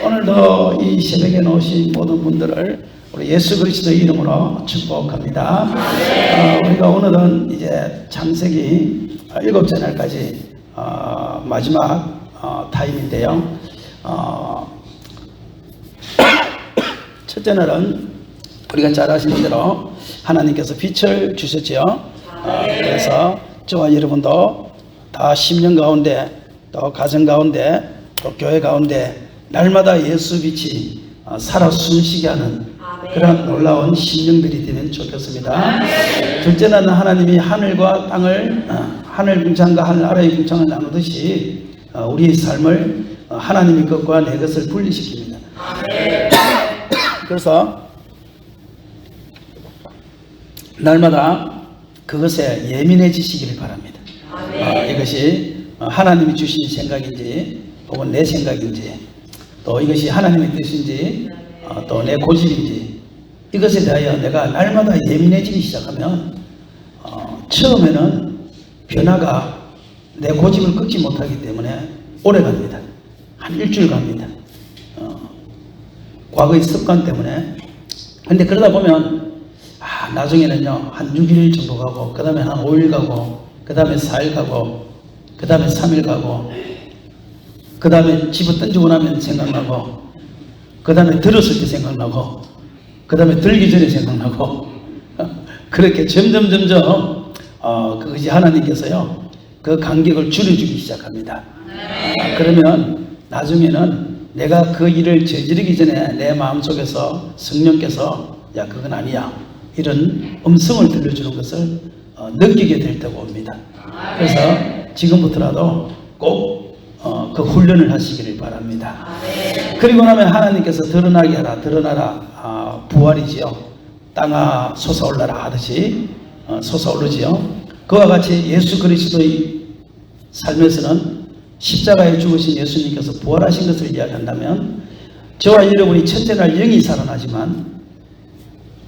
오늘도 이 새벽에 나오신 모든 분들을 우리 예수 그리스도의 이름으로 축복합니다. 우리가 오늘은 이제 창세기 7째 날까지 마지막 타임인데요. 첫째 날은 우리가 잘 아시는 대로 하나님께서 빛을 주셨지요. 그래서 저와 여러분도 다 심령 가운데 또 가정 가운데 또 교회 가운데 날마다 예수 빛이 살아 숨쉬게 하는 그런 놀라운 심령들이 되면 좋겠습니다. 둘째 날은 하나님이 하늘과 땅을 하늘 궁창과 하늘 아래의 궁창을 나누듯이 우리의 삶을 하나님의 것과 내 것을 분리시킵니다. 그래서 날마다 그것에 예민해지시기를 바랍니다. 이것이 하나님이 주신 생각인지 혹은 내 생각인지 또 이것이 하나님의 뜻인지 또 내 고집인지 이것에 대하여 내가 날마다 예민해지기 시작하면 처음에는 변화가 내 고집을 끊지 못하기 때문에 오래 갑니다. 한 일주일 갑니다. 과거의 습관 때문에. 근데 그러다 보면 나중에는요 한 6일 정도 가고 그 다음에 한 5일 가고 그 다음에 4일 가고 그 다음에 3일 가고 그 다음에 집어 던지고 나면 생각나고 그 다음에 들었을 때 생각나고 그 다음에 들기 전에 생각나고 그렇게 점점 그것이 하나님께서요 그 간격을 줄여주기 시작합니다. 그러면 나중에는 내가 그 일을 저지르기 전에 내 마음속에서 성령께서 야 그건 아니야 이런 음성을 들려주는 것을 느끼게 될 때가 옵니다. 그래서 지금부터라도 꼭 그 훈련을 하시기를 바랍니다. 그리고 나면 하나님께서 드러나게 하라 드러나라 부활이지요. 땅아 솟아올라라 하듯이 솟아오르지요. 그와 같이 예수 그리스도의 삶에서는 십자가에 죽으신 예수님께서 부활하신 것을 이야기한다면 저와 여러분이 첫째 날 영이 살아나지만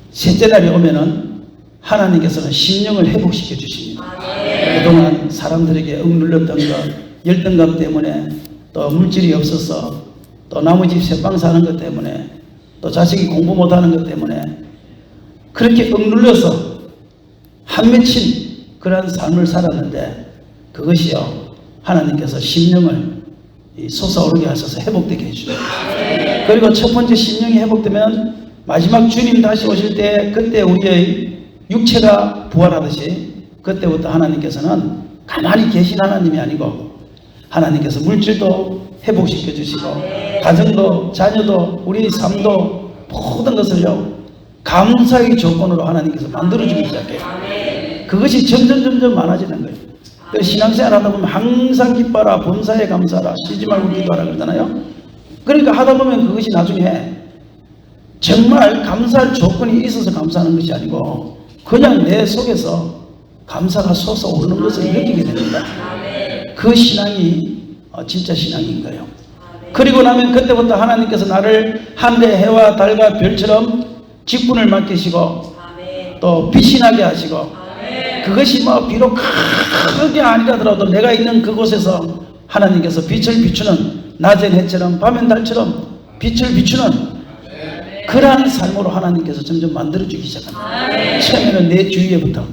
셋째 날이 오면은 하나님께서는 심령을 회복시켜 주십니다. 그동안 사람들에게 억눌렸던 것 열등감 때문에 또 물질이 없어서 또 나무 집 새빵 사는 것 때문에 또 자식이 공부 못하는 것 때문에 그렇게 억눌려서 한 맺힌 그런 삶을 살았는데 그것이요 하나님께서 심령을 솟아오르게 하셔서 회복되게 해주십니다. 그리고 첫 번째 심령이 회복되면 마지막 주님 다시 오실 때 그때 우리의 육체가 부활하듯이 그때부터 하나님께서는 가만히 계신 하나님이 아니고 하나님께서 물질도 회복시켜 주시고 가정도 자녀도 우리 삶도 모든 것을요 감사의 조건으로 하나님께서 만들어주기 시작해요. 그것이 점점 많아지는 거예요. 그래서 신앙생활 하다 보면 항상 기뻐라 범사에 감사라 쉬지 말고 기도하라 그러잖아요. 그러니까 하다 보면 그것이 나중에 정말 감사할 조건이 있어서 감사하는 것이 아니고 그냥 내 속에서 감사가 솟아오르는 것을 느끼게 됩니다. 그 신앙이 진짜 신앙인 거예요. 그리고 나면 그때부터 하나님께서 나를 하늘의 해와 달과 별처럼 직분을 맡기시고 또 빛이 나게 하시고 그것이 비록 크게 아니라더라도 내가 있는 그곳에서 하나님께서 빛을 비추는 낮엔 해처럼 밤엔 달처럼 빛을 비추는 그러한 삶으로 하나님께서 점점 만들어주기 시작합니다. 처음에는 내 주위에부터.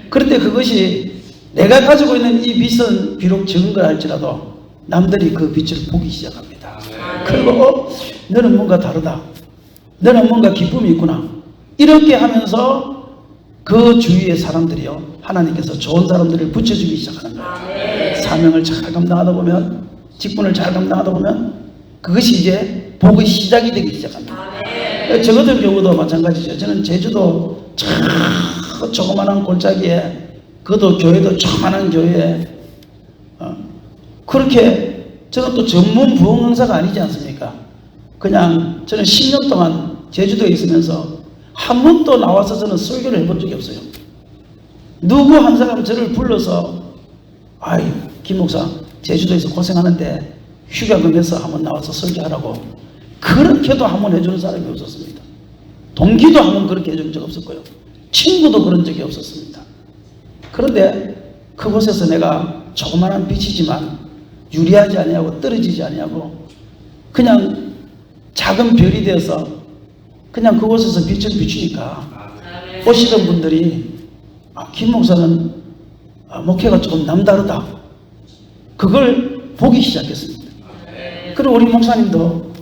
그런데 그것이 내가 가지고 있는 이 빛은 비록 적은 걸 할지라도 남들이 그 빛을 보기 시작합니다. 그리고 너는 뭔가 다르다. 너는 뭔가 기쁨이 있구나. 이렇게 하면서 그 주위의 사람들이요 하나님께서 좋은 사람들을 붙여주기 시작하는 거예요. 사명을 잘 감당하다 보면 직분을 잘 감당하다 보면 그것이 이제 복의 시작이 되기 시작합니다. 저 같은 경우도 마찬가지죠. 저는 제주도 조그만한 골짜기에 그것도 교회도 조그만한 교회에 그렇게 저는 또 전문 부흥 강사가 아니지 않습니까? 그냥 저는 10년 동안 제주도에 있으면서 한 번도 나와서 저는 설교를 해본 적이 없어요. 누구 한 사람 저를 불러서 김 목사 제주도에서 고생하는데 휴가금 내서 한번 나와서 설교하라고 그렇게도 한번 해주는 사람이 없었습니다. 동기도 한번 그렇게 해준 적 없었고요. 친구도 그런 적이 없었습니다. 그런데 그곳에서 내가 조그마한 빛이지만 유리하지 아니하고 떨어지지 아니하고 그냥 작은 별이 되어서 그냥 그곳에서 빛을 비추니까 오시던 분들이 김 목사는 목회가 조금 남다르다. 그걸 보기 시작했습니다. 그리고 우리 목사님도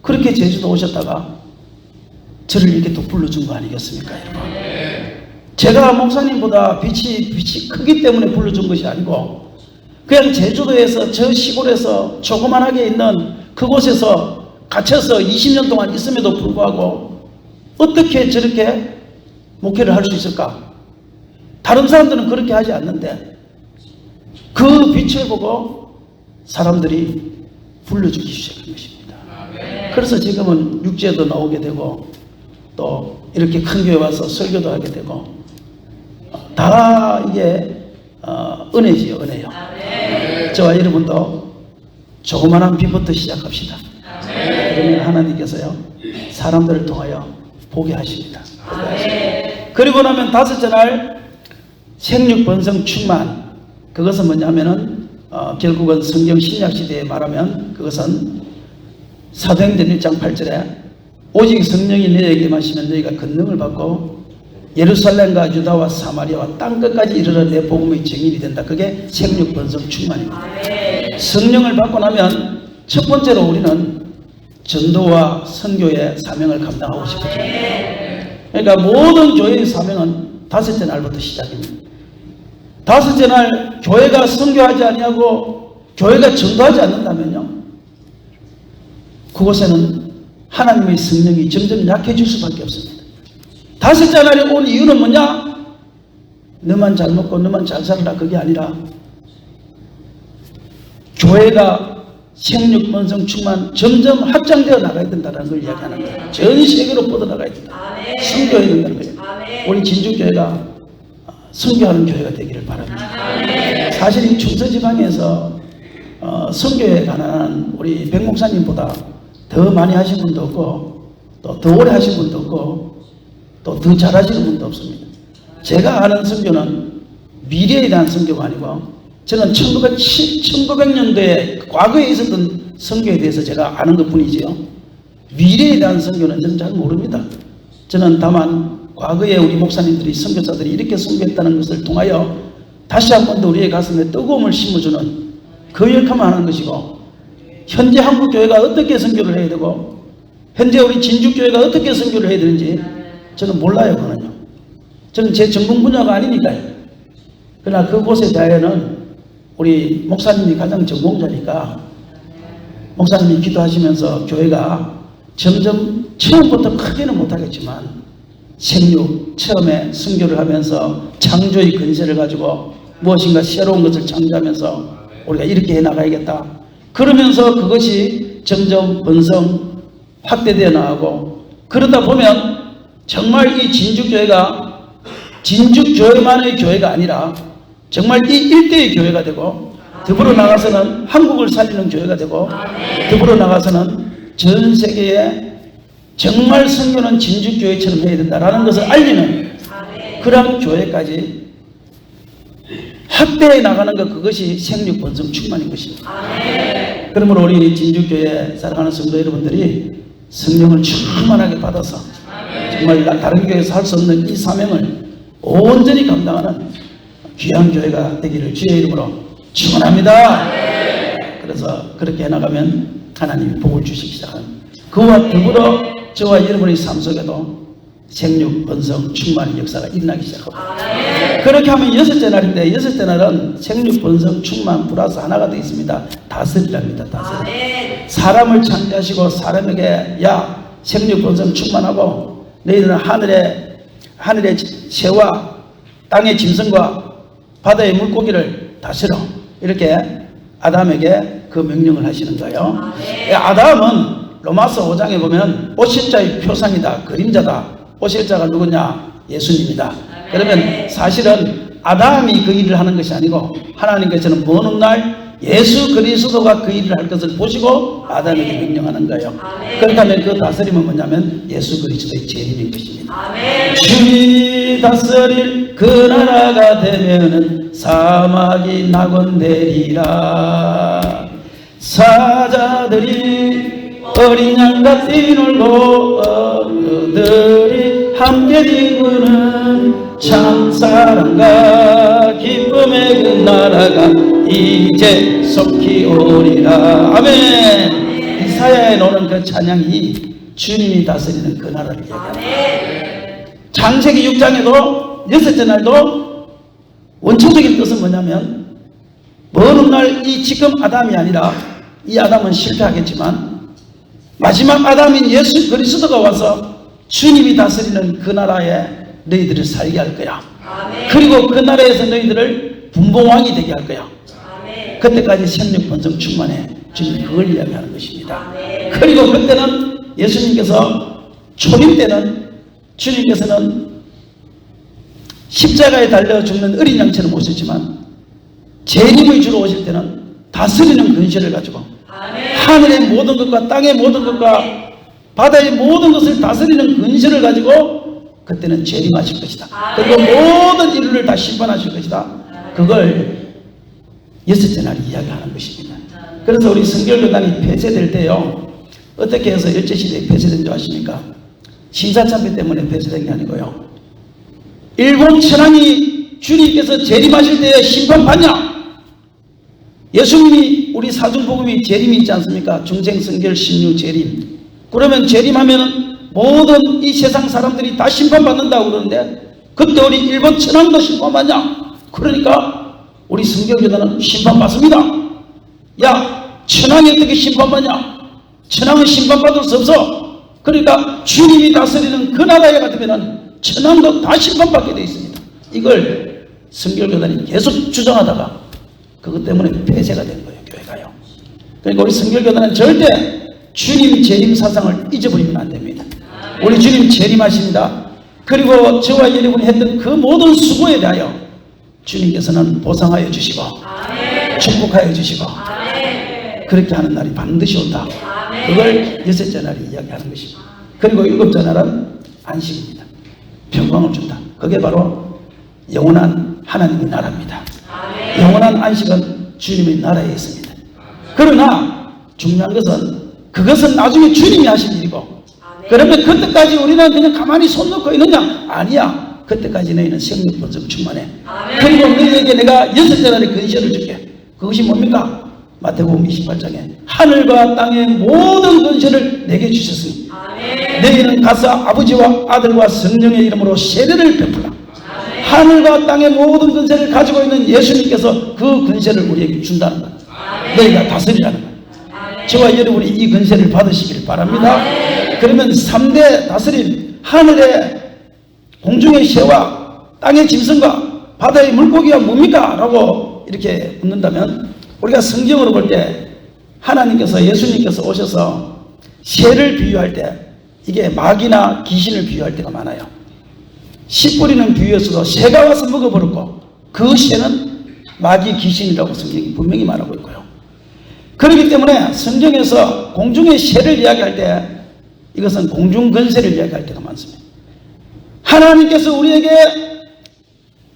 그렇게 제주도 오셨다가 저를 이렇게 또 불러준 거 아니겠습니까? 여러분? 제가 목사님보다 빛이 크기 때문에 불러준 것이 아니고 그냥 제주도에서 저 시골에서 조그만하게 있는 그곳에서 갇혀서 20년 동안 있음에도 불구하고 어떻게 저렇게 목회를 할 수 있을까? 다른 사람들은 그렇게 하지 않는데 그 빛을 보고 사람들이 불러주기 시작한 것입니다. 그래서 지금은 육지에도 나오게 되고 또 이렇게 큰 교회 와서 설교도 하게 되고 다 이게 은혜지요, 은혜요. 저와 여러분도 조그만한 빛부터 시작합시다. 그러면 하나님께서요 사람들을 통하여 보게 하십니다. 그리고 나면 다섯째 날 생육번성 충만. 그것은 뭐냐면은 결국은 성경 신약시대에 말하면 그것은 사도행전 1장 8절에 오직 성령이 너희에게 마시면 너희가 권능을 받고 예루살렘과 유다와 사마리아와 땅끝까지 이르러 내 복음의 증인이 된다. 그게 생육번성 충만입니다. 성령을 받고 나면 첫 번째로 우리는 전도와 선교의 사명을 감당하고 싶어집니다. 그러니까 모든 교회의 사명은 다섯째 날부터 시작입니다. 다섯째 날 교회가 선교하지 아니하고 교회가 전도하지 않는다면요 그곳에는 하나님의 성령이 점점 약해질 수밖에 없습니다. 다섯째 날에 온 이유는 뭐냐? 너만 잘 먹고 너만 잘 살라 그게 아니라 교회가 생육번성 충만 점점 확장되어 나가야 된다는 걸 이야기하는 거예요. 전 세계로 뻗어나가야 된다. 선교해야 된다는 거예요. 우리 진주교회가 선교하는 교회가 되기를 바랍니다. 사실 이 충서지방에서 선교에 관한 우리 백 목사님보다 더 많이 하신 분도 없고 또 더 오래 하신 분도 없고 또 더 잘하시는 분도 없습니다. 제가 아는 선교는 미래에 대한 선교가 아니고 저는 1900년도에 과거에 있었던 선교에 대해서 제가 아는 것 뿐이지요. 미래에 대한 선교는 저는 잘 모릅니다. 저는 다만 과거에 우리 목사님들이 선교사들이 이렇게 선교했다는 것을 통하여 다시 한 번 더 우리의 가슴에 뜨거움을 심어주는 그 역할만 하는 것이고 현재 한국교회가 어떻게 선교를 해야 되고 현재 우리 진주교회가 어떻게 선교를 해야 되는지 저는 몰라요. 그거는요. 저는 제 전공 분야가 아니니까요. 그러나 그곳에 대하여는 우리 목사님이 가장 전공자니까 목사님이 기도하시면서 교회가 점점 처음부터 크게는 못하겠지만 생육 처음에 선교를 하면서 창조의 근세를 가지고 무엇인가 새로운 것을 창조하면서 우리가 이렇게 해나가야겠다. 그러면서 그것이 점점 번성 확대되어 나가고 그러다 보면 정말 이 진주교회가 진주교회만의 교회가 아니라 정말 이 일대의 교회가 되고 더불어 나가서는 한국을 살리는 교회가 되고 더불어 나가서는 전 세계에 정말 선교는 진주교회처럼 해야 된다라는 것을 알리는 그런 교회까지 확대해 나가는 것 그것이 생육번성 충만인 것입니다. 그러므로 우리 진주교회 사랑하는 성도 여러분들이 성령을 충만하게 받아서 정말 다른 교회에서 할 수 없는 이 사명을 온전히 감당하는 귀한 교회가 되기를 주의 이름으로 축원합니다. 그래서 그렇게 해나가면 하나님이 복을 주시기 시작하는 그와 더불어 저와 여러분의 삶 속에도 생육번성 충만의 역사가 일어나기 시작합니다. 그렇게 하면 여섯째 날인데 여섯째 날은 생육번성 충만 플러스 하나가 되어 있습니다. 다스리랍니다. 다스리. 사람을 창조하시고 사람에게 야 생육번성 충만하고 너희들은 하늘의 새와 땅의 짐승과 바다의 물고기를 다스려 이렇게 아담에게 그 명령을 하시는 거예요. 아담은 로마서 5장에 보면 오실자의 표상이다. 그림자다. 오실자가 누구냐? 예수님이다. 그러면 사실은 아담이 그 일을 하는 것이 아니고 하나님께서는 먼 훗날 예수 그리스도가 그 일을 할 것을 보시고 아담에게 명령하는 거예요. 그렇다면 그 다스림은 뭐냐면 예수 그리스도의 재림인 것입니다. 주님 다스릴 그 나라가 되면은 사막이 낙원되리라. 사자들이 어린 양같이 놀고 어들이 함께 기쁘는 참사랑과 기쁨의 그 나라가 이제 속히 오리라. 아멘. 이사야에 나오는 그 찬양이 주님이 다스리는 그 나라를 얘기합니다. 창세기 6장에도 여섯째 날도 원초적인 뜻은 뭐냐면 어느 날 이 지금 아담이 아니라 이 아담은 실패하겠지만 마지막 아담인 예수 그리스도가 와서 주님이 다스리는 그 나라에 너희들을 살게 할 거야. 아멘. 그리고 그 나라에서 너희들을 분봉왕이 되게 할 거야. 아멘. 그때까지 생력 번성 충만해. 주님 그걸 이야기하는 것입니다. 아멘. 그리고 그때는 예수님께서 초림 때는 주님께서는 십자가에 달려 죽는 어린 양처럼 오셨지만 재림의 주로 오실 때는 다스리는 근세를 가지고 하늘의 모든 것과 땅의 모든 것과 바다의 모든 것을 다스리는 근세를 가지고 그때는 재림하실 것이다. 그리고 모든 인류를 다 심판하실 것이다. 그걸 여섯째 날 이야기하는 것입니다. 그래서 우리 성결교단이 폐쇄될 때요, 어떻게 해서 일제시대에 폐쇄된 줄 아십니까? 신사참배 때문에 폐쇄된 게 아니고요, 일본 천황이 주님께서 재림하실 때에 심판받냐? 예수님이 우리 사중복음이 재림이 있지 않습니까? 중생성결 신유 재림. 그러면 재림하면 모든 이 세상 사람들이 다 심판받는다고 그러는데 그때 우리 일본 천황도 심판받냐? 그러니까 우리 성결교단은 심판받습니다. 야, 천황이 어떻게 심판받냐? 천황은 심판받을 수 없어. 그러니까 주님이 다스리는 그 나라에 같으면 천황도 다 심판받게 되어 있습니다. 이걸 성결교단이 계속 주장하다가 그것 때문에 폐쇄가 된 거예요, 교회가요. 그러니까 우리 성결교단은 절대 주님 재림 사상을 잊어버리면 안 됩니다. 우리 주님 재림하십니다. 그리고 저와 여러분이 했던 그 모든 수고에 대하여 주님께서는 보상하여 주시고 축복하여 주시고 그렇게 하는 날이 반드시 온다. 그걸 여섯째 날이 이야기하는 것입니다. 그리고 일곱째 날은 안식입니다. 평강을 준다. 그게 바로 영원한 하나님의 나라입니다. 영원한 안식은 주님의 나라에 있습니다. 그러나 중요한 것은 그것은 나중에 주님이 하실 일이고, 그러면 그때까지 우리는 그냥 가만히 손 놓고 있느냐? 아니야. 그때까지 너희는 생명 번성 충만해. 그리고 너희에게 내가 여섯째 날에 근세를 줄게. 그것이 뭡니까? 마태복음 28장에 하늘과 땅의 모든 근세를 내게 주셨으니 너희는 가서 아버지와 아들과 성령의 이름으로 세례를 베풀라. 하늘과 땅의 모든 근세를 가지고 있는 예수님께서 그 근세를 우리에게 준다는 것. 너희가 다스리라는 것. 저와 여러분이 이 근세를 받으시길 바랍니다. 그러면 3대 다스림, 하늘의 공중의 새와 땅의 짐승과 바다의 물고기가 뭡니까? 라고 이렇게 묻는다면 우리가 성경으로 볼 때 하나님께서, 예수님께서 오셔서 새를 비유할 때 이게 마귀나 귀신을 비유할 때가 많아요. 씨 뿌리는 비유에서도 새가 와서 먹어버렸고 그 새는 마귀 귀신이라고 성경이 분명히 말하고 있고요. 그렇기 때문에 성경에서 공중의 새를 이야기할 때 이것은 공중 근세를 이야기할 때가 많습니다. 하나님께서 우리에게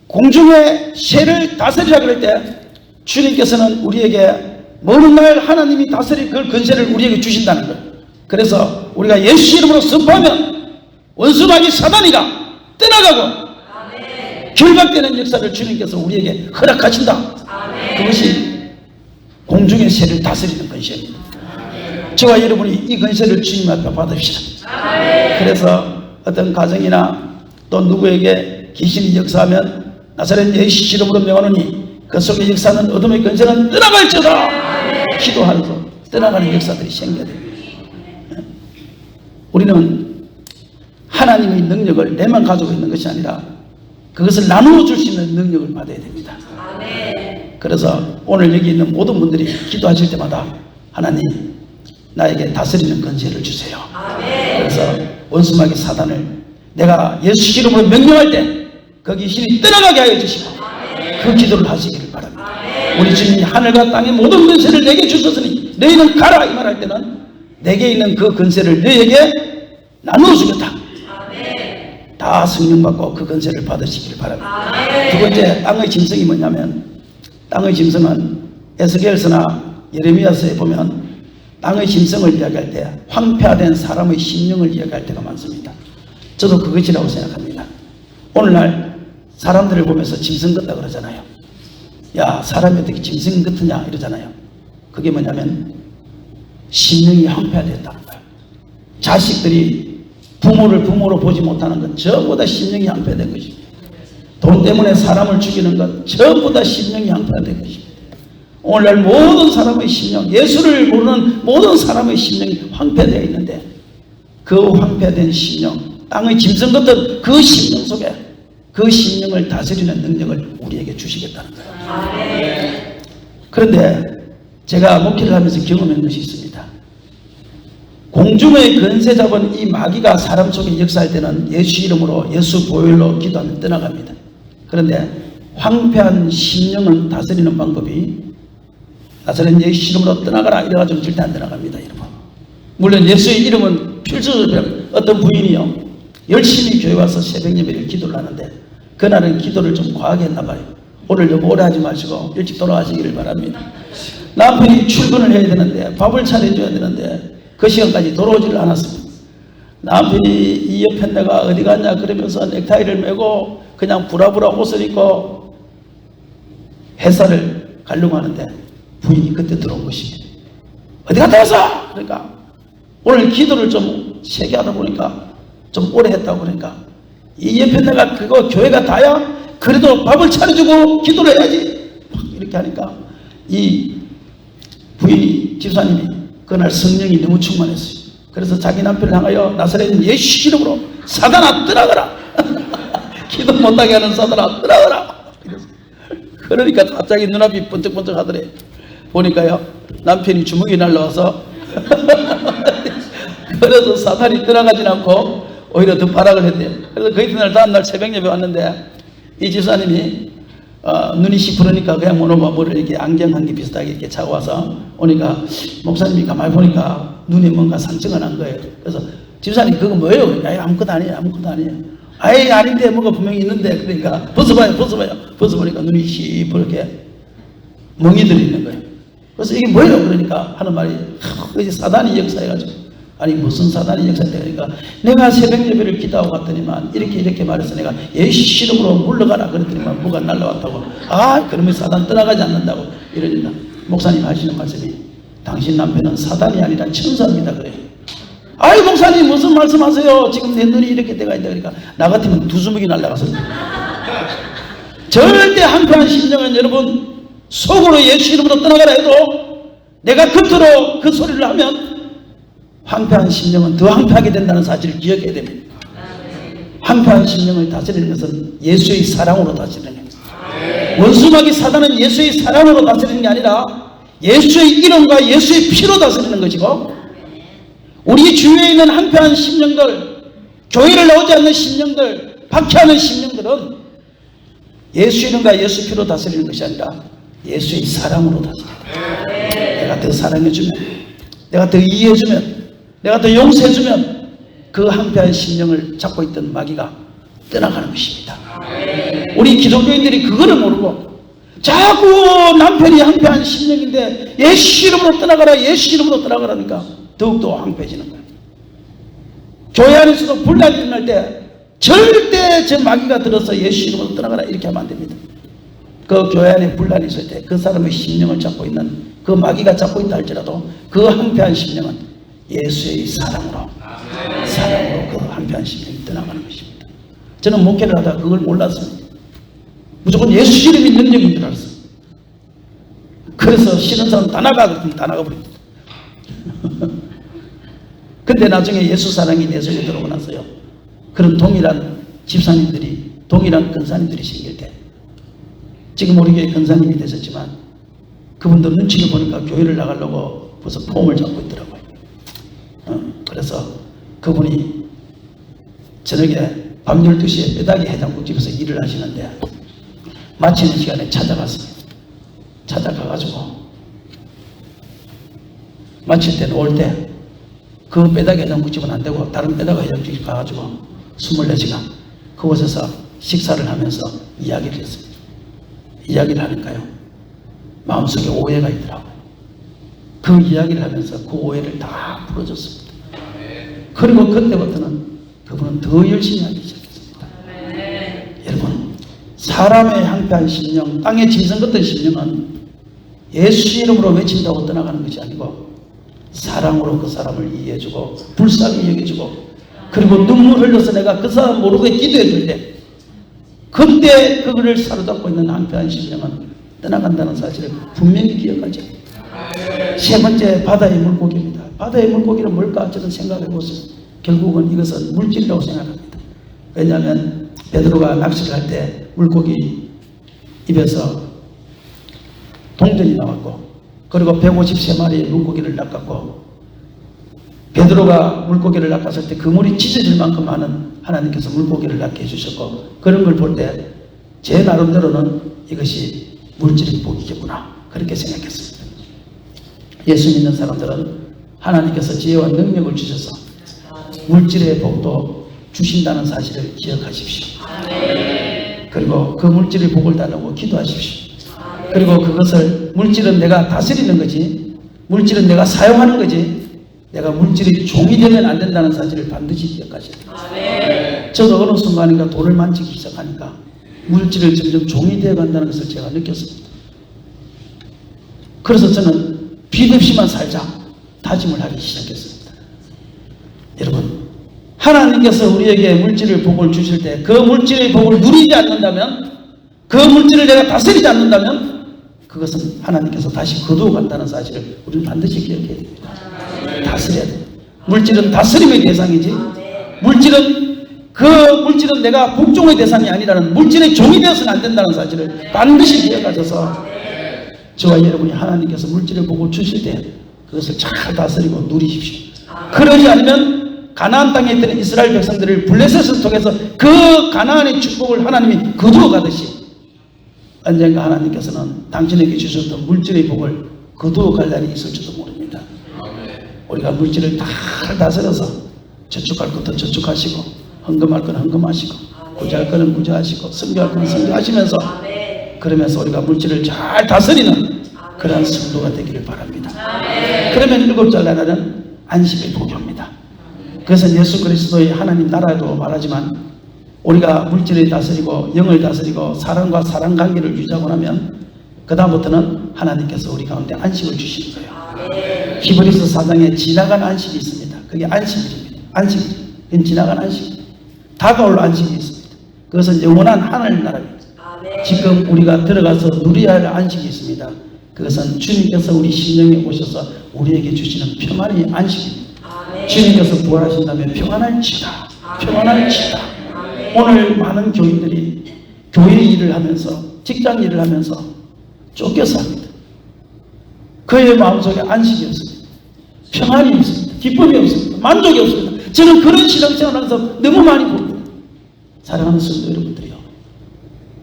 공중의 새를 다스리라 그럴 때 주님께서는 우리에게 먼 날 하나님이 다스릴 그 근세를 우리에게 주신다는 거예요. 그래서 우리가 예수 이름으로 선포하면 원수마귀 사단이가 떠나가고 결박되는 역사를 주님께서 우리에게 허락하신다. 그것이 공중의 새를 다스리는 근세입니다. 저와 여러분이 이 근세를 주님 앞에 받읍시다. 그래서 어떤 가정이나 또 누구에게 귀신이 역사하면 나사렛 예수 이름으로 명하노니 그 속의 역사는 어둠의 근세는 떠나갈지어다. 기도하면서 떠나가는 역사들이 생겨야 됩니다. 우리는 하나님의 능력을 내만 가지고 있는 것이 아니라 그것을 나누어 줄 수 있는 능력을 받아야 됩니다. 그래서 오늘 여기 있는 모든 분들이 기도하실 때마다 하나님 나에게 다스리는 권세를 주세요. 그래서 원수마귀 사단을 내가 예수 이름으로 명령할 때 그 귀신이 떠나가게 하여 주시고 그 기도를 하시기를 바랍니다. 우리 주님이 하늘과 땅의 모든 권세를 내게 주셨으니 너희는 가라 이 말할 때는 내게 있는 그 권세를 너희에게 나누어 주겠다. 다 성령 받고 그 권세를 받으시기를 바랍니다. 두 번째 땅의 짐승이 뭐냐면 땅의 짐승은 에스겔서나 예레미야서에 보면 땅의 심성을 이야기할 때 황폐화된 사람의 심령을 이야기할 때가 많습니다. 저도 그것이라고 생각합니다. 오늘날 사람들을 보면서 짐승 같다 그러잖아요. 야, 사람이 어떻게 짐승 같으냐 이러잖아요. 그게 뭐냐면 심령이 황폐화됐다는 거예요. 자식들이 부모를 부모로 보지 못하는 건 전부 다 심령이 황폐화된 것입니다. 돈 때문에 사람을 죽이는 건 전부 다 심령이 황폐화된 것입니다. 오늘날 모든 사람의 심령, 예수를 모르는 모든 사람의 심령이 황폐되어 있는데 그 황폐된 심령, 땅의 짐승 같은 그 심령 속에 그 심령을 다스리는 능력을 우리에게 주시겠다는 거예요. 그런데 제가 목회를 하면서 경험한 것이 있습니다. 공중의 권세 잡은 이 마귀가 사람 속에 역사할 때는 예수 이름으로 예수 보혈로 기도하면 떠나갑니다. 그런데 황폐한 심령을 다스리는 방법이 나사렛 예수 이름으로 떠나가라 이래가지고 절대 안 떠나갑니다. 여러분. 물론 예수의 이름은 필수적으로 어떤 부인이요 열심히 교회 와서 새벽 예배를 기도를 하는데 그날은 기도를 좀 과하게 했나 봐요. 오늘 여보 오래 하지 마시고 일찍 돌아가시기를 바랍니다. 남편이 출근을 해야 되는데 밥을 차려줘야 되는데 그 시간까지 돌아오지를 않았습니다. 남편이 이 옆에 내가 어디 갔냐 그러면서 넥타이를 메고 그냥 부라부라 옷을 입고 회사를 가려고 하는데 부인이 그때 들어온 것입니다. 어디 갔다 왔어? 그러니까 오늘 기도를 좀 세게 하다 보니까 좀 오래 했다고 그러니까 이 옆에 내가 그거 교회가 다야? 그래도 밥을 차려주고 기도를 해야지. 이렇게 하니까 이 부인이 집사님이 그날 성령이 너무 충만했어요. 그래서 자기 남편을 향하여 나사렛 예수 이름으로 사단아 떠나가라. 기도 못하게 하는 사단아 떠나가라. 그러니까 갑자기 눈앞이 번쩍번쩍 하더래. 보니까요 남편이 주먹이 날라와서 그래서 사탄이 떠나가진 않고 오히려 더 발악을 했대요. 그래서 그 이튿날 다음날 새벽 예배 왔는데 이 집사님이 눈이 시퍼르니까 그냥 모노바보를 이렇게 안경 한 개 비슷하게 이렇게 차고 와서 오니까 목사님이 가만히 보니까 눈에 뭔가 상처가 난 거예요. 그래서 집사님 그거 뭐예요? 그러니까 아무것도 아니에요. 아무것도 아니에요. 아예 아닌데 뭐가 분명히 있는데 그러니까 벗어봐요. 벗어보니까 눈이 시퍼렇게 멍이 들어있는 거예요. 그래서 이게 뭐예요? 그러니까 하는 말이 이제 사단이 역사해가지고 아니 무슨 사단이 역사했다 그러니까 내가 새벽 예배를 기도하고 갔더니만 이렇게 말해서 내가 예수 이름으로 물러가라 그랬더니만 뭐가 날라왔다고. 아 그러면 사단 떠나가지 않는다고 이러니까 목사님 하시는 말씀이 당신 남편은 사단이 아니라 천사입니다 그래요. 아이 목사님 무슨 말씀하세요? 지금 내 눈이 이렇게 돼가 있다 그러니까 나 같으면 두 주먹이 날라가서 절대 한편한 심령은 여러분 속으로 예수 이름으로 떠나가라 해도 내가 겉으로 그 소리를 하면 황폐한 심령은 더 황폐하게 된다는 사실을 기억해야 됩니다. 황폐한 심령을 다스리는 것은 예수의 사랑으로 다스리는 겁니다. 원수마귀 사단은 예수의 사랑으로 다스리는 게 아니라 예수의 이름과 예수의 피로 다스리는 것이고 우리 주위에 있는 황폐한 심령들, 교회를 나오지 않는 심령들, 박해하는 심령들은 예수 이름과 예수 피로 다스리는 것이 아니라 예수의 사랑으로 다스립니다. 내가 더 사랑해주면, 내가 더 이해해주면, 내가 더 용서해주면 그 황폐한 심령을 잡고 있던 마귀가 떠나가는 것입니다. 우리 기독교인들이 그거를 모르고 자꾸 남편이 황폐한 심령인데 예수 이름으로 떠나가라 예수 이름으로 떠나가라니까 더욱더 황폐해지는 거예요. 교회 안에서도 분란이 일어날 때 절대 저 마귀가 들어서 예수 이름으로 떠나가라 이렇게 하면 안 됩니다. 그 교회 안에 분란이 있을 때 그 사람의 심령을 잡고 있는 그 마귀가 잡고 있다 할지라도 그 황폐한 심령은 예수의 사랑으로 그 황폐한 심령이 떠나가는 것입니다. 저는 목회를 하다가 그걸 몰랐습니다. 무조건 예수 이름이 능력인 줄 알았어요. 그래서 싫은 사람 다 나가 그랬더니 다 나가버립니다. 근데 나중에 예수 사랑이 내 속에 들어오고 나서요 그런 동일한 집사님들이 동일한 권사님들이 생길 때 지금 우리 교회 권사님이 되셨지만 그분도 눈치를 보니까 교회를 나가려고 벌써 폼을 잡고 있더라고요. 그래서 그분이 저녁에 밤 12시에 뼈다귀 해장국집에서 일을 하시는데 마치는 시간에 찾아갔습니다. 찾아가가지고 마칠 때는 올 때 그 뼈다귀 해장국집은 안 되고 다른 뼈다귀 해장국집 가가지고 24시간 그곳에서 식사를 하면서 이야기를 했습니다. 이야기를 하니까요 마음속에 오해가 있더라고요. 그 이야기를 하면서 그 오해를 다 풀어줬습니다. 그리고 그때부터는 그분은 더 열심히 하기 시작했습니다. 여러분, 사람의 항폐한 심령, 땅에 짐승 같은 심령은 예수 이름으로 외친다고 떠나가는 것이 아니고 사랑으로 그 사람을 이해해주고 불쌍히 여겨주고 그리고 눈물 흘려서 내가 그 사람 모르게 기도해줄 때 그때 그거를 사로잡고 있는 항폐한 심령은 떠나간다는 사실을 분명히 기억하죠. 세 번째, 바다의 물고기입니다. 바다의 물고기는 뭘까? 저는 생각해보세요. 결국은 이것은 물질이라고 생각합니다. 왜냐하면 베드로가 낚시를 할 때 물고기 입에서 동전이 나왔고 그리고 153마리의 물고기를 낚았고 베드로가 물고기를 낚았을 때 그물이 찢어질 만큼 많은 하나님께서 물고기를 낚게 해주셨고 그런 걸 볼 때 제 나름대로는 이것이 물질의 복이겠구나 그렇게 생각했습니다. 예수 믿는 사람들은 하나님께서 지혜와 능력을 주셔서 물질의 복도 주신다는 사실을 기억하십시오. 그리고 그 물질의 복을 달라고 기도하십시오. 그리고 그것을 물질은 내가 다스리는 거지 물질은 내가 사용하는 거지 내가 물질의 종이 되면 안 된다는 사실을 반드시 기억하셔야 됩니다. 저도 어느 순간인가 돈을 만지기 시작하니까 물질을 점점 종이 되어 간다는 것을 제가 느꼈습니다. 그래서 저는 빚 없이만 살자 다짐을 하기 시작했습니다. 여러분, 하나님께서 우리에게 물질의 복을 주실 때 그 물질의 복을 누리지 않는다면 그 물질을 내가 다스리지 않는다면 그것은 하나님께서 다시 거두어 간다는 사실을 우리는 반드시 기억해야 됩니다. 다스려야 됩니다. 물질은 다스림의 대상이지 물질은 내가 복종의 대상이 아니라는 물질의 종이 되어서는 안 된다는 사실을 반드시 기억하셔서 저와 여러분이 하나님께서 물질의 복을 주실 때 그것을 잘 다스리고 누리십시오. 그러지 않으면 가나안 땅에 있던 이스라엘 백성들을 블레셋을 통해서 그 가나안의 축복을 하나님이 거두어 가듯이 언젠가 하나님께서는 당신에게 주셨던 물질의 복을 거두어 갈 날이 있을지도 모릅니다. 우리가 물질을 다 다스려서 저축할 것도 저축하시고 헌금할 건 헌금하시고 구제할 거는 구제하시고 선교할 거는 선교하시면서 그러면서 우리가 물질을 잘 다스리는 그러한 성도가 되기를 바랍니다. 그러면 일곱 잘나라는 안식의 복입니다. 그래서 예수 그리스도의 하나님 나라도 말하지만 우리가 물질을 다스리고 영을 다스리고 사랑과 사랑 관계를 유지하고 나면 그 다음부터는 하나님께서 우리 가운데 안식을 주시는 거예요. 히브리서 4장에 지나간 안식이 있습니다. 그게 안식일입니다. 안식일. 지나간 안식. 다가올 안식이 있습니다. 그것은 영원한 하늘나라입니다. 지금 우리가 들어가서 누려야 할 안식이 있습니다. 그것은 주님께서 우리 심령에 오셔서 우리에게 주시는 평안의 안식입니다. 주님께서 부활하신다면 평안할지다. 평안할지다. 오늘 많은 교인들이 교회 일을 하면서 직장 일을 하면서 쫓겨서 합니다. 그의 마음속에 안식이 없습니다. 평안이 없습니다. 기쁨이 없습니다. 만족이 없습니다. 저는 그런 신앙생활하면서 너무 많이 봅니다. 사랑하는 성도 여러분들이요,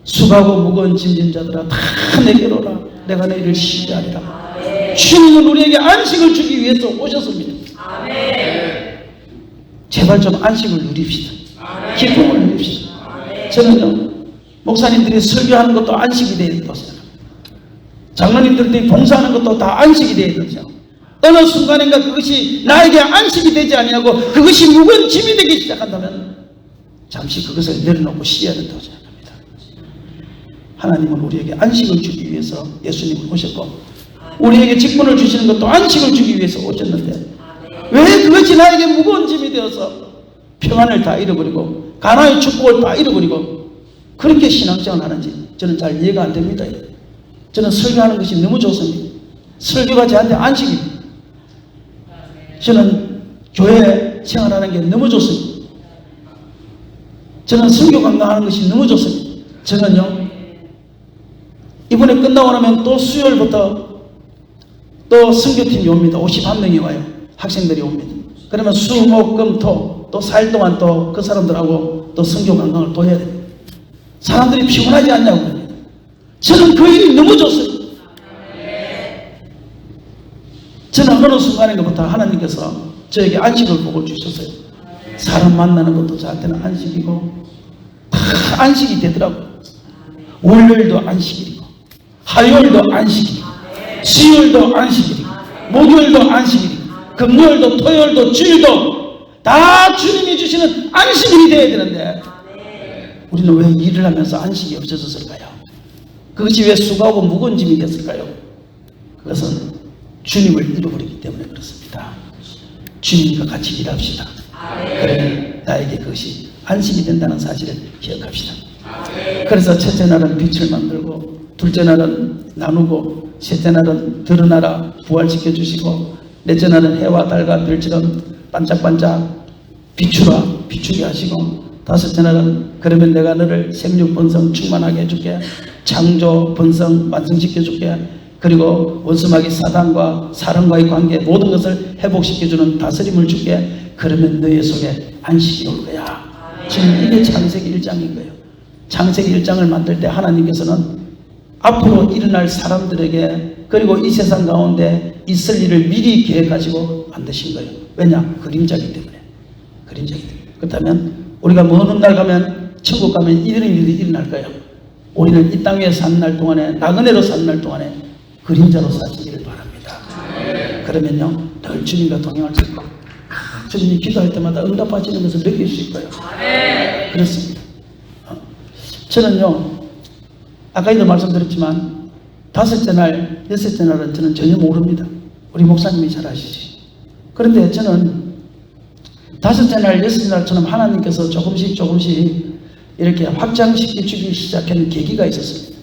수고하고 무거운 짐진 자들아 다 내게로 오라. 내가 너희를 쉬게 하리라. 주님은 우리에게 안식을 주기 위해서 오셨습니다. 제발 좀 안식을 누립시다. 기쁨을 누립시다. 저는요, 목사님들이 설교하는 것도 안식이 되어야 된다고 생각합니다. 장로님들이 봉사하는 것도 다 안식이 되어야 된다고 생각합니다. 어느 순간인가 그것이 나에게 안식이 되지 아니하고 그것이 무거운 짐이 되기 시작한다면 잠시 그것을 내려놓고 쉬어야 된다고 생각합니다. 하나님은 우리에게 안식을 주기 위해서 예수님을 오셨고 우리에게 직분을 주시는 것도 안식을 주기 위해서 오셨는데 왜 그것이 나에게 무거운 짐이 되어서 평안을 다 잃어버리고 가나안의 축복을 다 잃어버리고 그렇게 신앙생활을 하는지 저는 잘 이해가 안 됩니다. 저는 설교하는 것이 너무 좋습니다. 설교가 저한테 안식입니다. 저는 교회 생활하는 게 너무 좋습니다. 저는 설교 강당하는 것이 너무 좋습니다. 저는요, 이번에 끝나고 나면 또 수요일부터 또 선교팀이 옵니다. 51명이 와요. 학생들이 옵니다. 그러면 수, 목, 금, 토, 또 4일 동안 또 그 사람들하고 또 선교 강당을 또 해야 됩니다. 사람들이 피곤하지 않냐고 그럽니다. 저는 그 일이 너무 좋습니다. 저는 어느 순간인가부터 하나님께서 저에게 안식을 복을 주셨어요. 사람 만나는 것도 저한테는 안식이고 다 안식이 되더라고요. 월요일도 안식일이고 화요일도 안식일이고 수요일도 안식일이고 목요일도 안식일, 금요일도 토요일도 주일도 다 주님이 주시는 안식일이 되어야 되는데 우리는 왜 일을 하면서 안식이 없어졌을까요? 그것이 왜 수고하고 무거운 짐이 됐을까요? 그것은 주님을 잃어버리기 때문에 그렇습니다. 주님과 같이 일합시다. 그러면 나에게 그것이 안식이 된다는 사실을 기억합시다. 그래서 첫째 날은 빛을 만들고, 둘째 날은 나누고, 셋째 날은 드러나라 부활시켜 주시고, 넷째 날은 해와 달과 별처럼 반짝반짝 비추라 비추게 하시고, 다섯째 날은 그러면 내가 너를 생육 번성 충만하게 해줄게, 창조 번성 완성시켜 줄게, 그리고 원수마귀 사단과 사람과의 관계 모든 것을 회복시켜주는 다스림을 줄게. 그러면 너의 속에 안식이 올 거야. 지금 이게 창세기 1장인 거예요. 창세기 1장을 만들 때 하나님께서는 앞으로 일어날 사람들에게, 그리고 이 세상 가운데 있을 일을 미리 계획하시고 만드신 거예요. 왜냐? 그림자이기 때문에. 그림자이기 때문에. 그렇다면 우리가 먼 훗날 가면, 천국 가면 이런 일이 일어날 거예요. 우리는 이 땅에 사는 날 동안에, 나그네로 사는 날 동안에 그림자로 사시기를 바랍니다. 그러면요, 늘 주님과 동행할 수 있고, 주님이 기도할 때마다 응답하시는 것을 느낄 수 있고요. 그렇습니다. 저는요, 아까도 말씀드렸지만 다섯째 날, 여섯째 날은 저는 전혀 모릅니다. 우리 목사님이 잘 아시지. 그런데 저는 다섯째 날, 여섯째 날처럼 하나님께서 조금씩 이렇게 확장시켜 주기 시작하는 계기가 있었습니다.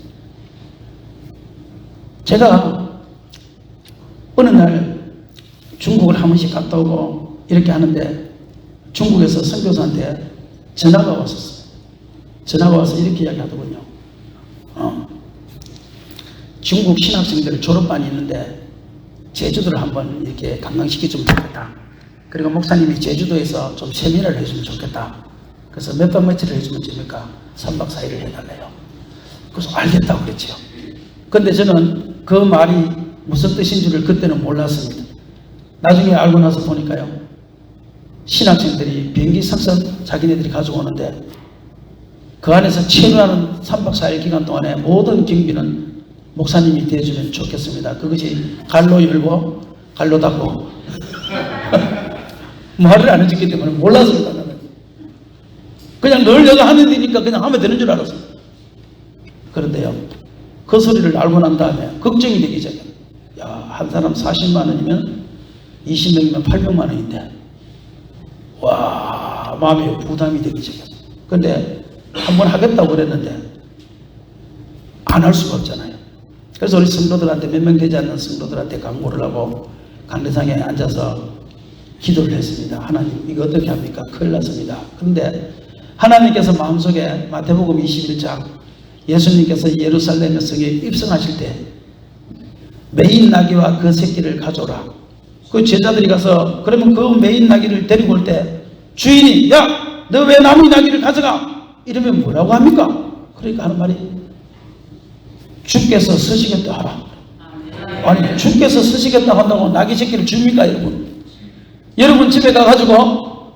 제가 어느 날 중국을 한 번씩 갔다 오고 이렇게 하는데, 중국에서 선교사한테 전화가 왔었어요. 전화가 와서 이렇게 이야기하더군요. 중국 신학생들 졸업반이 있는데 제주도를 한번 이렇게 관광시켜주면 좋겠다. 그리고 목사님이 제주도에서 좀 세미나를 해주면 좋겠다. 그래서 몇 박 며칠을 해주면 됩니까? 3박 4일을 해달래요. 그래서 알겠다고 그랬죠. 근데 저는 그 말이 무슨 뜻인 줄을 그때는 몰랐습니다. 나중에 알고 나서 보니까요, 신학생들이 비행기 상선 자기네들이 가져오는데 그 안에서 체류하는 3박 4일 기간 동안에 모든 경비는 목사님이 대주면 좋겠습니다. 그것이 갈로 열고 갈로 닫고 말을 안 해줬기 때문에 몰랐습니다. 나는 그냥 늘 내가 하는 일이니까 그냥 하면 되는 줄 알았어요. 그런데요, 그 소리를 알고 난 다음에 걱정이 되기 시작해요. 야, 한 사람 40만 원이면 20명이면 800만 원인데, 와, 마음에 부담이 되기 시작했어요. 근데 한번 하겠다고 그랬는데 안 할 수가 없잖아요. 그래서 우리 성도들한테, 몇 명 되지 않는 성도들한테 강구를 하고 강대상에 앉아서 기도를 했습니다. 하나님, 이거 어떻게 합니까? 큰일 났습니다. 그런데 하나님께서 마음속에 마태복음 21장, 예수님께서 예루살렘 성에 입성하실 때 메인 나귀와 그 새끼를 가져오라. 그 제자들이 가서, 그러면 그 메인 나귀를 데리고 올 때 주인이, 야, 너 왜 나무 나귀를 가져가? 이러면 뭐라고 합니까? 그러니까 하는 말이, 주께서 쓰시겠다 하라. 아니, 주께서 쓰시겠다 한다고 나귀 새끼를 줍니까, 여러분? 여러분 집에 가가지고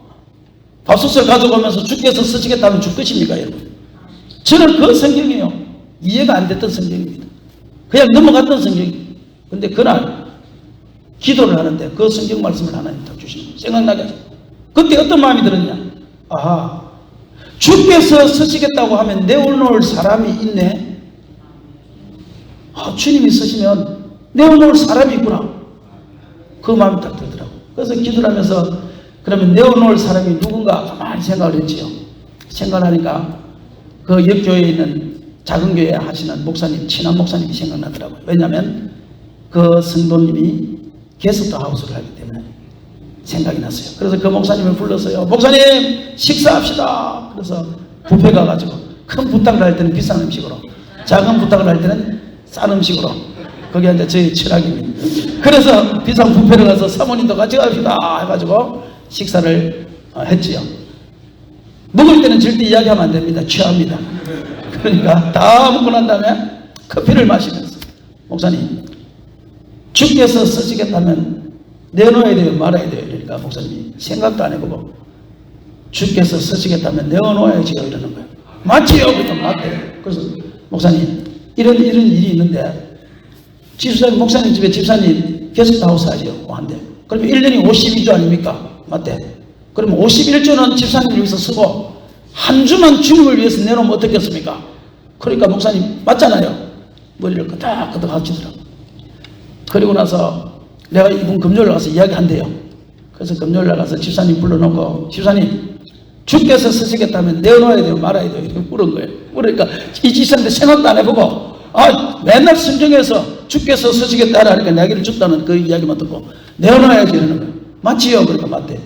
밥솥을 가져가면서 주께서 쓰시겠다 하면 줄 것입니까, 여러분? 저는 그 성경이에요. 이해가 안 됐던 성경입니다. 그냥 넘어갔던 성경입니다. 근데 그날 기도를 하는데 그 성경 말씀을 하나님 딱 주시는 거예요. 생각나게 하죠. 그때 어떤 마음이 들었냐? 아하, 주께서 쓰시겠다고 하면 내어놓을 사람이 있네. 아, 주님이 쓰시면 내어놓을 사람이 있구나. 그 마음이 딱 들더라고. 그래서 기도를 하면서, 그러면 내어놓을 사람이 누군가 가만히 생각을 했지요. 생각하니까 그 옆교회에 있는 작은 교회 하시는 목사님, 친한 목사님이 생각나더라고요. 왜냐하면 그 성도님이 게스트 하우스를 하기 때문에 생각이 났어요. 그래서 그 목사님을 불렀어요. 목사님, 식사합시다. 그래서 뷔페 가가지고 큰 부탁을 할 때는 비싼 음식으로, 작은 부탁을 할 때는 싼 음식으로. 그게 이제 저희 철학입니다. 그래서 비싼 뷔페를 가서 사모님도 같이 갑시다 해가지고 식사를 했지요. 먹을 때는 절대 이야기하면 안 됩니다. 취합니다. 그러니까 다 먹고 난 다음에 커피를 마시면서, 목사님, 주께서 쓰시겠다면 내어놓아야 돼요, 말아야 돼요? 그러니까 목사님이 생각도 안 해보고, 주께서 쓰시겠다면 내어놓아야지요, 이러는 거예요. 맞지요? 그러면 맞대요. 그래서 목사님, 이런 일이 있는데, 목사님 집에 집사님 게스트하우스 하죠. 한대. 그러면 1년이 52주 아닙니까? 맞대. 그러면 51주는 집사님을 위해서 쓰고 한 주만 주님을 위해서 내놓으면 어떻겠습니까? 그러니까 목사님 맞잖아요. 머리를 끄덕끄덕 하시더라고. 그리고 나서 내가 이분 금요일 가서 이야기한대요. 그래서 금요일 가서 집사님 불러놓고 집사님 주께서 쓰시겠다면 내어놓아야 돼요 말아야 돼요 이렇게 물은 거예요. 그러니까 이 집사님한테 생각도 안 해보고 맨날 성경에서 주께서 쓰시겠다 하니까 이야기를 줬다는 그 이야기만 듣고 내어놔야지 이러는 거예요. 맞지요? 그러니까 맞대.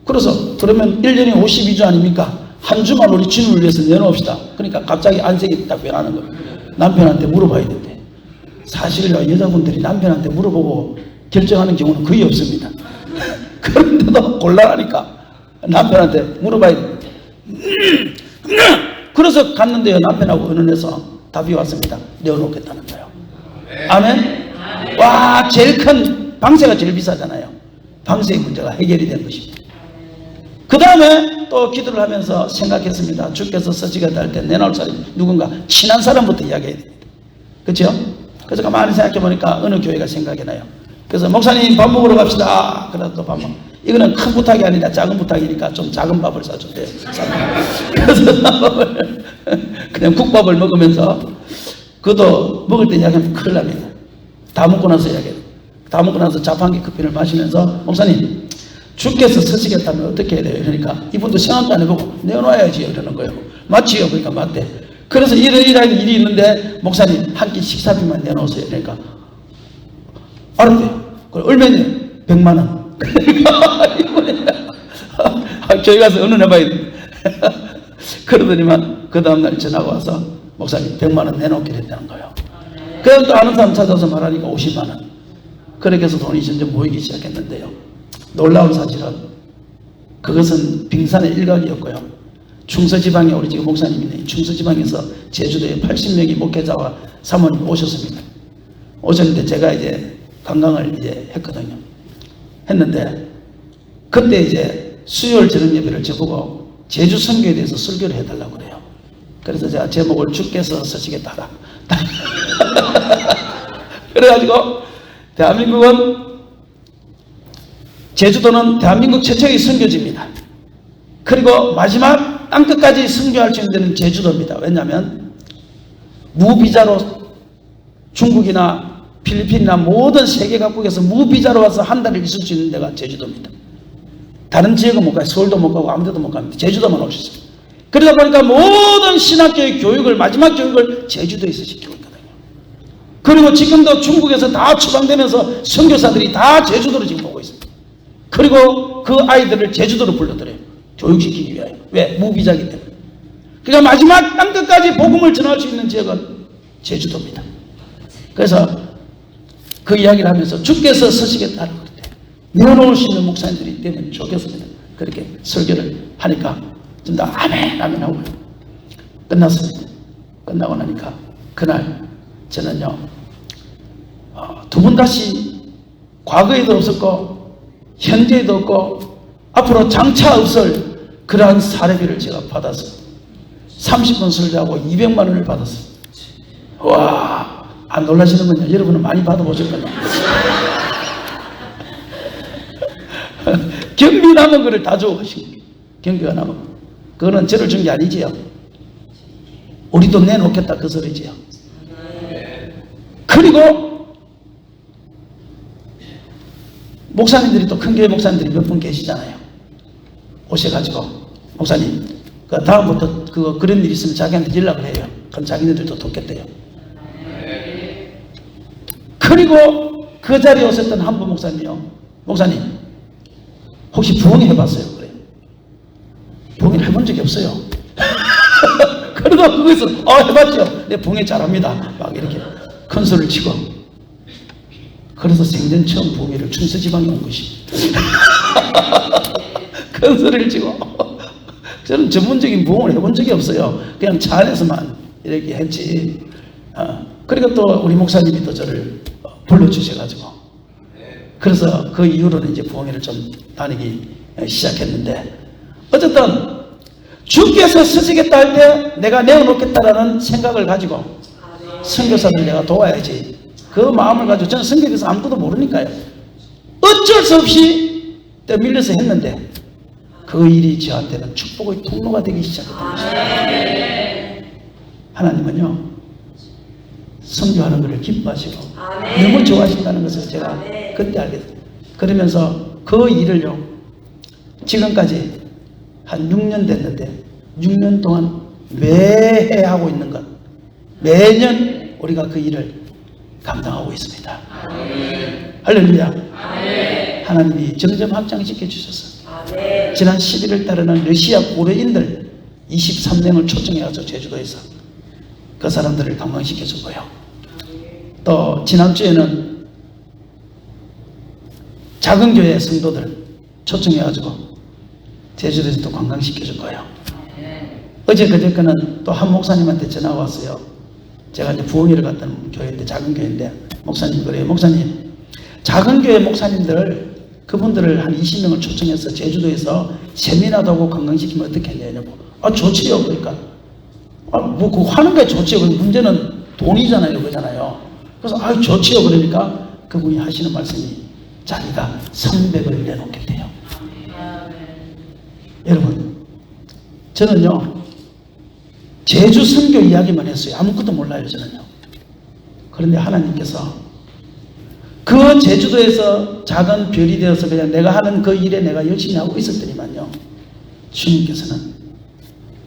그래서 그러면 1년이 52주 아닙니까? 한 주만 우리 주님을 위해서 내놓읍시다. 그러니까 갑자기 안색이 딱 변하는 거예요. 남편한테 물어봐야 된대. 사실 여자분들이 남편한테 물어보고 결정하는 경우는 거의 없습니다. 그런데도 곤란하니까 남편한테 물어봐야 된대. 그래서 갔는데요. 남편하고 의논해서 답이 왔습니다. 내어놓겠다는 거예요. 아멘? 와, 제일 큰 방세가 제일 비싸잖아요. 방세의 문제가 해결이 된 것입니다. 그 다음에 또 기도를 하면서 생각했습니다. 주께서 쓰시겠다 할 때 내놓을 사람이 누군가 친한 사람부터 이야기해야 됩니다. 그렇죠? 그래서 가만히 생각해 보니까 어느 교회가 생각이 나요. 그래서 목사님 밥 먹으러 갑시다. 그래서 또 밥 먹. 이거는 큰 부탁이 아니라 작은 부탁이니까 좀 작은 밥을 사줬대요. 그래서 밥을 그냥 국밥을 먹으면서 그것도 먹을 때 이야기하면 큰일 납니다. 다 먹고 나서 이야기해요. 다 먹고 나서 자판기 커피를 마시면서 목사님 주께서 쓰시겠다면 어떻게 해야 돼요? 그러니까 이분도 생각도 안 해보고 내어놔야지 이러는 거예요. 맞지요? 그러니까 맞대. 그래서 이런 일이 있는데 목사님 한 끼 식사비만 내놓으세요. 그러니까 알았대요. 그럼 얼마냐? 100만 원. 저희 가서 의논해봐야 돼. 그러더니만 그 다음날 전화가 와서 목사님 100만 원 내놓게 됐다는 거예요. 그럼 또 아는 사람 찾아서 말하니까 50만 원. 그렇게 해서 돈이 점점 모이기 시작했는데요. 놀라운 사실은 그것은 빙산의 일각이었고요. 충서지방에 우리 지금 목사님이 있는 충서지방에서 제주도에 80명의 목회자와 사모님 오셨습니다. 오셨는데 제가 이제 관광을 이제 했거든요. 했는데 그때 이제 수요일 저녁 예배를 저보고 제주 선교에 대해서 설교를 해달라고 그래요. 그래서 제가 제목을 주께서 쓰시겠다 하라. 그래가지고 대한민국은 제주도는 대한민국 최초의 선교지입니다. 그리고 마지막 땅끝까지 선교할 수 있는 데는 제주도입니다. 왜냐하면 무비자로 중국이나 필리핀이나 모든 세계 각국에서 무비자로 와서 한 달을 있을 수 있는 데가 제주도입니다. 다른 지역은 못 가요. 서울도 못 가고 아무 데도 못 갑니다. 제주도만 올 수 있습니다. 그러다 보니까 모든 신학교의 교육을 마지막 교육을 제주도에서 시키고 있거든요. 그리고 지금도 중국에서 다 추방되면서 선교사들이 다 제주도로 지금 오고 있습니다. 그리고 그 아이들을 제주도로 불러들여요. 교육시키기 위하여. 왜? 무비자이기 때문에. 그러니까 마지막 땅끝까지 복음을 전할 수 있는 지역은 제주도입니다. 그래서 그 이야기를 하면서 주께서 쓰시겠다고 그랬대요. 내어놓을 수 있는 목사님들이 되면 좋겠습니다. 그렇게 설교를 하니까 좀 더 아멘 아멘 하고 끝났습니다. 끝나고 나니까 그날 저는요 두 번 다시 과거에도 없었고 현재에도 없고 앞으로 장차 없을 그러한 사례비를 제가 받았어요. 30분 설교하고 200만 원을 받았어요. 와, 안 놀라시는군요. 여러분은 많이 받아보셨군요. 경비 남은 거를 다 주고 가신 거예요. 경비가 남은 거. 그거는 저를 준 게 아니지요. 우리 돈 내놓겠다 그 소리지요. 그리고 목사님들이 또 큰 교회 목사님들이 몇 분 계시잖아요. 오셔가지고 목사님 그 다음부터 그런 일 있으면 자기한테 연락을 해요. 그럼 자기네들도 돕겠대요. 그리고 그 자리에 오셨던 한 분 목사님이요. 목사님 혹시 부흥회 해봤어요? 그래요. 부흥회 해본 적이 없어요. 그러다 거기서 해봤죠. 내 부흥회 잘합니다. 막 이렇게 큰 소리를 치고. 그래서 생전 처음 부흥회를 충서지방에 온 것이. 큰 소리를 치고. 저는 전문적인 부흥을 해본 적이 없어요. 그냥 차 안에서만 이렇게 했지. 그러니까 또 우리 목사님이 또 저를 불러주셔가지고. 그래서 그 이후로는 이제 부흥회를 좀 다니기 시작했는데, 어쨌든 주께서 쓰시겠다 할 때 내가 내어놓겠다라는 생각을 가지고 선교사들 내가 도와야지. 그 마음을 가지고 저는 성경에서 아무것도 모르니까요. 어쩔 수 없이 떠밀려서 했는데 그 일이 저한테는 축복의 통로가 되기 시작했습니다. 하나님은요, 선교하는 것을 기뻐하시고 너무 좋아하신다는 것을 제가 그때 알게 됐어요. 그러면서 그 일을요, 지금까지 한 6년 됐는데 6년 동안 매해 하고 있는 것, 매년 우리가 그 일을 감당하고 있습니다. 할렐루야. 하나님이 점점 확장시켜 주셔서 지난 11월 달에는 러시아 고려인들 23명을 초청해서 제주도에서 그 사람들을 관광시켜 주고요. 또 지난주에는 작은 교회 성도들 초청해가지고 제주도에서 또 관광시켜 줄 거예요. 어제 그저께는 또 한 목사님한테 전화가 왔어요. 제가 이제 부흥회를 갔던 교회인데, 작은 교회인데, 목사님 그래요. 목사님, 작은 교회 목사님들 그분들을 한 20명을 초청해서 제주도에서 세미나도 하고 관광시키면 어떻게 했냐고. 아, 좋지요. 그러니까 뭐 그거 하는 게 좋지요. 문제는 돈이잖아요, 그잖아요. 그래서 아, 좋지요. 그러니까 그분이 하시는 말씀이 자기가 300을 내놓겠대요. 여러분, 저는요 제주 선교 이야기만 했어요. 아무것도 몰라요, 저는요. 그런데 하나님께서 그 제주도에서 작은 별이 되어서 그냥 내가 하는 그 일에 내가 열심히 하고 있었더니만요, 주님께서는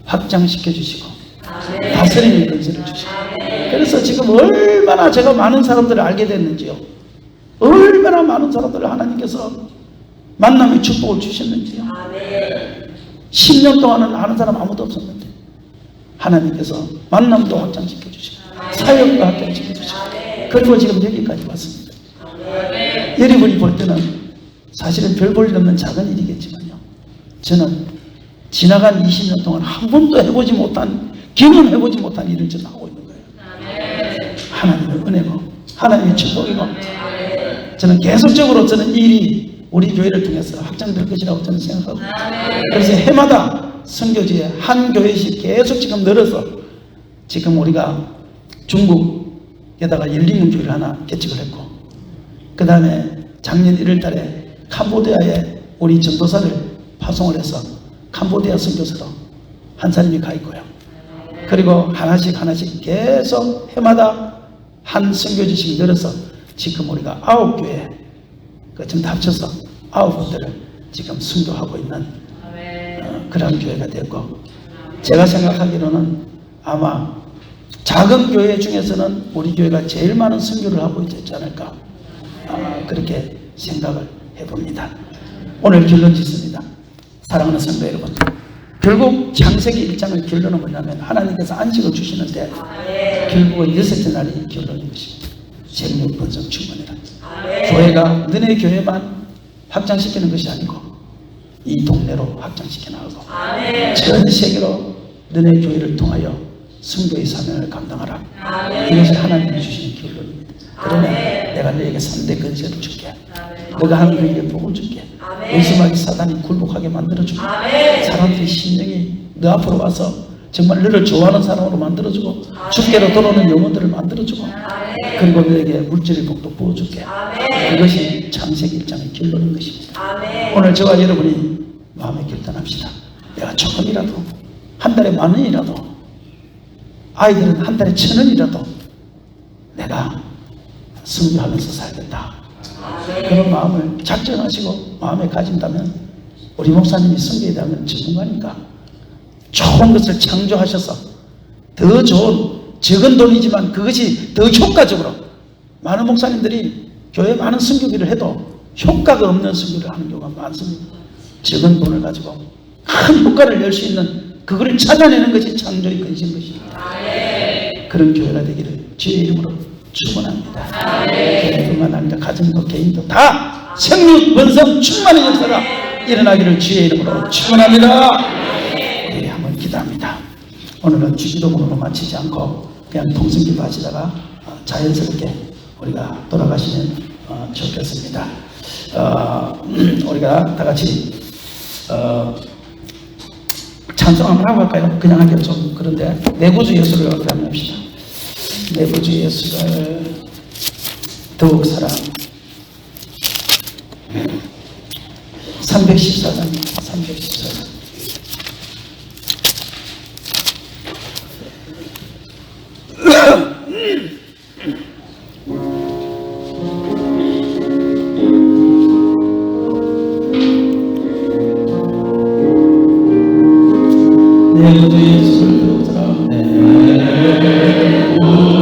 확장시켜 주시고 다스림의 근세를 주시고, 그래서 지금 얼마나 제가 많은 사람들을 알게 됐는지요, 얼마나 많은 사람들을 하나님께서 만남의 축복을 주셨는지요. 10년 동안은 아는 사람 아무도 없었는데 하나님께서 만남도 확장시켜 주시고 사역도 확장시켜 주시고, 그리고 지금 여기까지 왔습니다. 여러분이 볼 때는 사실은 별 볼 일 없는 작은 일이겠지만요, 저는 지나간 20년 동안 한 번도 해보지 못한, 경험해보지 못한 일을 저는 하고 있는 거예요. 하나님의 은혜고 하나님의 축복이고, 저는 계속적으로 저는 이 일이 우리 교회를 통해서 확장될 것이라고 저는 생각하고, 그래서 해마다 선교지에 한 교회씩 계속 지금 늘어서 지금 우리가 중국에다가 열린문 교회를 하나 개척을 했고, 그 다음에 작년 1월 달에 캄보디아에 우리 전도사를 파송을 해서 캄보디아 선교사로 한 사람이 가 있고요. 그리고 하나씩 계속 해마다 한 선교지씩 늘어서 지금 우리가 9교회 지금 다 합쳐서 9군데를 지금 선교하고 있는 그런 교회가 됐고, 제가 생각하기로는 아마 작은 교회 중에서는 우리 교회가 제일 많은 선교를 하고 있지 않을까, 아마 그렇게 생각을 해봅니다. 오늘 결론 짓습니다. 사랑하는 성도 여러분, 결국 창세기 1장의 결론은 뭐냐면 하나님께서 안식을 주시는데 결국은 6째 날이 결론인 것입니다. 생육 번성 충만이라. 교회가 너네 교회만 확장시키는 것이 아니고 이 동네로 확장시켜 나가고 전 세계로 너네 교회를 통하여 선교의 사명을 감당하라. 이것이 하나님이 주시는 결론입니다. 그러면 내가 너에게 3대 근세를 줄게. 너가 하는 일에 복을 줄게. 의심하게 사단이 굴복하게 만들어주고, 사람들이 심령이 너 앞으로 와서 정말 너를 좋아하는 사람으로 만들어주고, 주께로 돌아오는 영혼들을 만들어주고, 그리고 너에게 물질의 복도 부어줄게. 이것이 창세기 1장의 결론인 것입니다. 오늘 저와 여러분이 마음에 결단합시다. 내가 조금이라도, 한 달에 10,000원이라도, 아이들은 한 달에 1,000원이라도 내가 선교하면서 살겠다. 그런 마음을 작정하시고 마음에 가진다면, 우리 목사님이 선교에 대한 전문가니까 좋은 것을 창조하셔서 더 좋은, 적은 돈이지만 그것이 더 효과적으로, 많은 목사님들이 교회에 많은 선교기를 해도 효과가 없는 선교를 하는 경우가 많습니다. 적은 돈을 가지고 큰 효과를 낼 수 있는 그거를 찾아내는 것이 창조의 근시인 것입니다. 그런 교회가 되기를 주의 이름으로 축원합니다. 교회뿐만 아니라 가정도 개인도 다 생육 번성 충만의 역사가 일어나기를 주의 이름으로 축원합니다. 우리 한번 기도합니다. 오늘은 주기도문으로 마치지 않고 그냥 통성기도 하시다가 자연스럽게 우리가 돌아가시면 좋겠습니다. 우리가 다 같이 찬송 한번 하고 갈까요? 그냥 하기가 좀 그런데 내구주 예수를 한번 합시다. 내구주 예수를 더욱 사랑. 314장입니다. 314장. 내 구주 예수를 배우더라. 내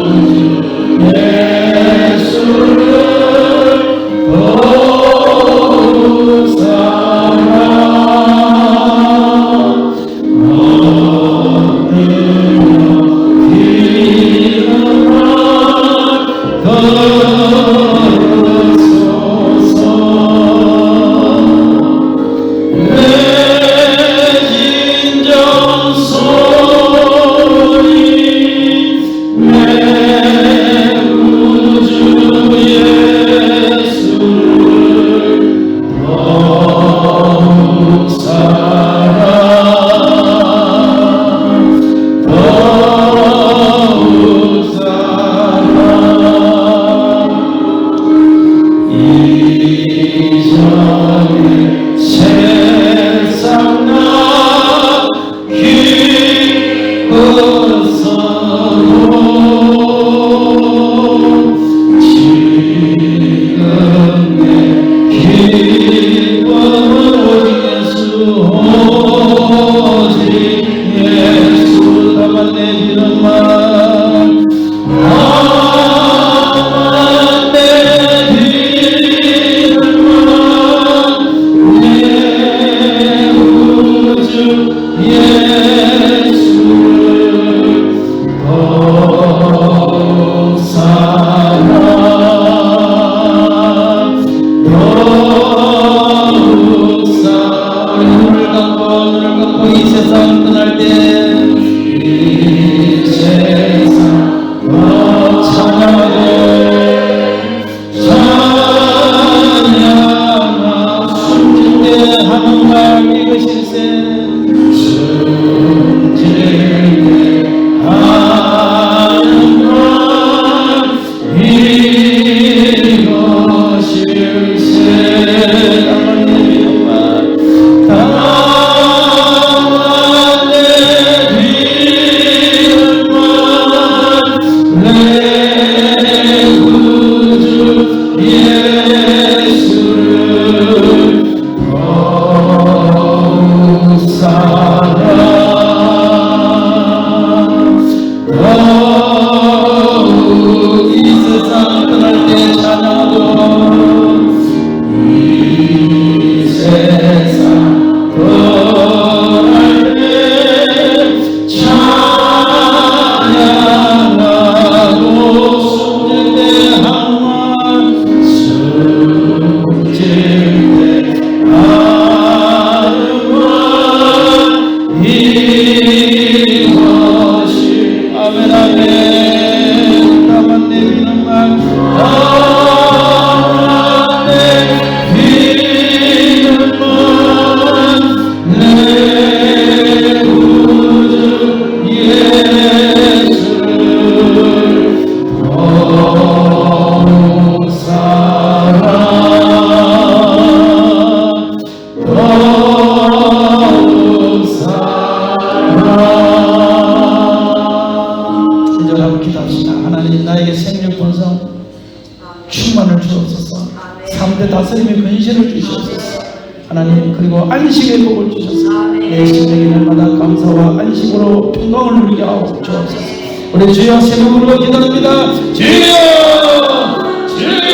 구주 예수를 더욱 사랑. 하나님, 그리고 안식의 복을 주셔서 내 심령이 날마다 감사와 안식으로 평강을 누리게 하옵소서. 우리 주여 새 몸으로 기도합니다. 주여! 주여!